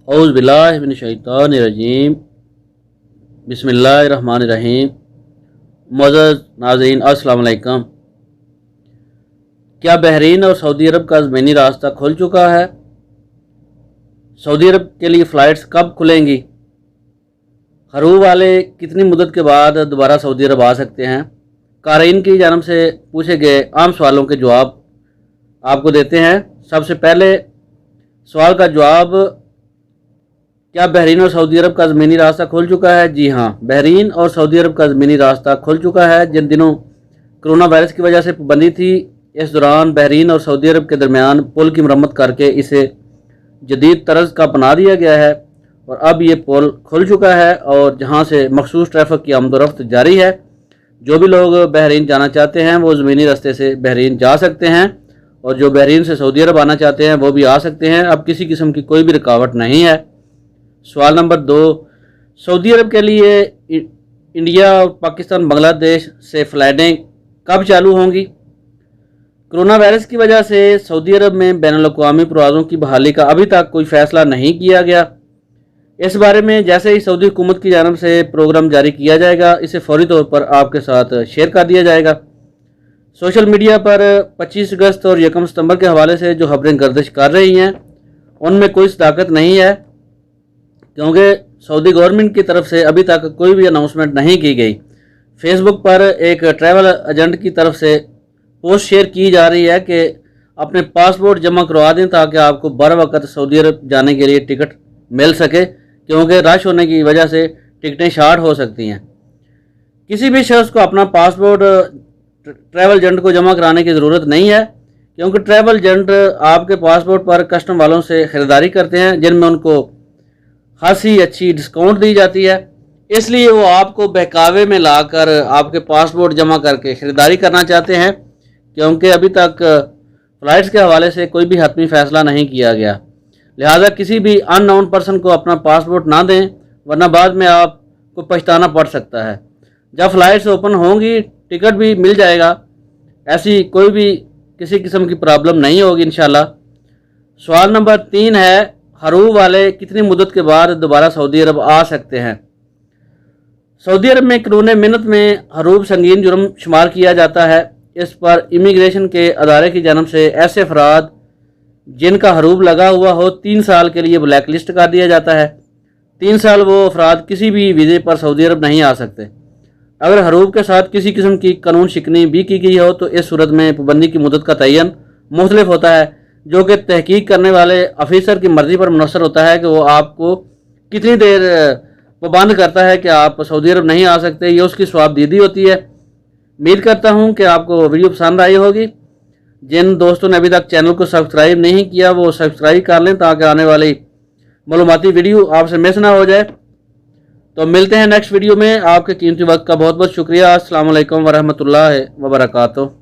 औज़ु बिल्लाहि मिनश शैतानिर रजीम। बिस्मिल्लाहिर्रहमानिर्रहीम। मुअज़्ज़ज़ नाज़रीन अस्सलाम वालेकुम। क्या बहरीन और सऊदी अरब का ज़मीनी रास्ता खुल चुका है? सऊदी अरब के लिए फ़्लाइट्स कब खुलेंगी? हरूब वाले कितनी मुद्दत के बाद दोबारा सऊदी अरब आ सकते हैं? क़ारीन की जानिब से पूछे गए आम सवालों के जवाब आपको देते हैं। सबसे पहले सवाल का जवाब, क्या बहरीन और सऊदी अरब का ज़मीनी रास्ता खुल चुका है? जी हाँ, बहरीन और सऊदी अरब का ज़मीनी रास्ता खुल चुका है। जिन दिनों कोरोना वायरस की वजह से पाबंदी थी, इस दौरान बहरीन और सऊदी अरब के दरमियान पुल की मरम्मत करके इसे जदीद तर्ज का बना दिया गया है और अब ये पुल खुल चुका है और जहाँ से मखसूस ट्रैफिक की आमदोरफ्त जारी है। जो भी लोग बहरीन जाना चाहते हैं वो ज़मीनी रास्ते से बहरीन जा सकते हैं और जो बहरीन से सऊदी अरब आना चाहते हैं वो भी आ सकते हैं। अब किसी किस्म की कोई भी रुकावट नहीं है। सवाल नंबर 2, सऊदी अरब के लिए इंडिया और पाकिस्तान बांग्लादेश से फ़्लाइटें कब चालू होंगी? कोरोना वायरस की वजह से सऊदी अरब में बैनुल-अक़वामी परवाज़ों की बहाली का अभी तक कोई फ़ैसला नहीं किया गया। इस बारे में जैसे ही सऊदी हुकूमत की जानिब से प्रोग्राम जारी किया जाएगा, इसे फौरी तौर पर आपके साथ शेयर कर दिया जाएगा। सोशल मीडिया पर 25 अगस्त और 1 सितंबर के हवाले से जो खबरें गर्दिश कर रही हैं उनमें कोई सदाकत नहीं है, क्योंकि सऊदी गवर्नमेंट की तरफ से अभी तक कोई भी अनाउंसमेंट नहीं की गई। फेसबुक पर एक ट्रैवल एजेंट की तरफ से पोस्ट शेयर की जा रही है कि अपने पासपोर्ट जमा करवा दें ताकि आपको बर वक्त सऊदी अरब जाने के लिए टिकट मिल सके, क्योंकि रश होने की वजह से टिकटें शार्ट हो सकती हैं। किसी भी शख्स को अपना पासपोर्ट ट्रैवल एजेंट को जमा कराने की ज़रूरत नहीं है, क्योंकि ट्रैवल एजेंट आपके पासपोर्ट पर कस्टम वालों से ख़रीदारी करते हैं, जिनमें उनको खासी अच्छी डिस्काउंट दी जाती है। इसलिए वो आपको बहकावे में लाकर आपके पासपोर्ट जमा करके ख़रीदारी करना चाहते हैं, क्योंकि अभी तक फ़्लाइट्स के हवाले से कोई भी हतमी फ़ैसला नहीं किया गया। लिहाजा किसी भी अननोन पर्सन को अपना पासपोर्ट ना दें, वरना बाद में आपको पछताना पड़ सकता है। जब फ़्लाइट्स ओपन होंगी टिकट भी मिल जाएगा, ऐसी कोई भी किसी किस्म की प्रॉब्लम नहीं होगी इंशाल्लाह। सवाल नंबर 3 है, हरूब वाले कितनी मुद्दत के बाद दोबारा सऊदी अरब आ सकते हैं? सऊदी अरब में कानून मिन्नत में हरूब संगीन जुर्म शुमार किया जाता है। इस पर इमिग्रेशन के अदारे की जानिब से ऐसे अफराद जिनका हरूब लगा हुआ हो 3 साल के लिए ब्लैक लिस्ट कर दिया जाता है। 3 साल वो अफराद किसी भी वीज़े पर सऊदी अरब नहीं आ सकते। अगर हरूब के साथ किसी किस्म की कानून शिकनी भी की गई हो तो इस सूरत में पाबंदी की मुद्दत का तयन मुख्तलिफ होता है, जो कि तहकीक करने वाले अफीसर की मर्ज़ी पर मुनहसर होता है कि वो आपको कितनी देर पाबंद करता है कि आप सऊदी अरब नहीं आ सकते। ये उसकी सवाबदीदी होती है। उम्मीद करता हूँ कि आपको वीडियो पसंद आई होगी। जिन दोस्तों ने अभी तक चैनल को सब्सक्राइब नहीं किया वो सब्सक्राइब कर लें ताकि आने वाली मालूमाती वीडियो आपसे मिस ना हो जाए। तो मिलते हैं नेक्स्ट वीडियो में। आपके कीमती वक्त का बहुत बहुत शुक्रिया। अस्सलाम वालेकुम वरहमतुल्लाहि वबरकातुहू।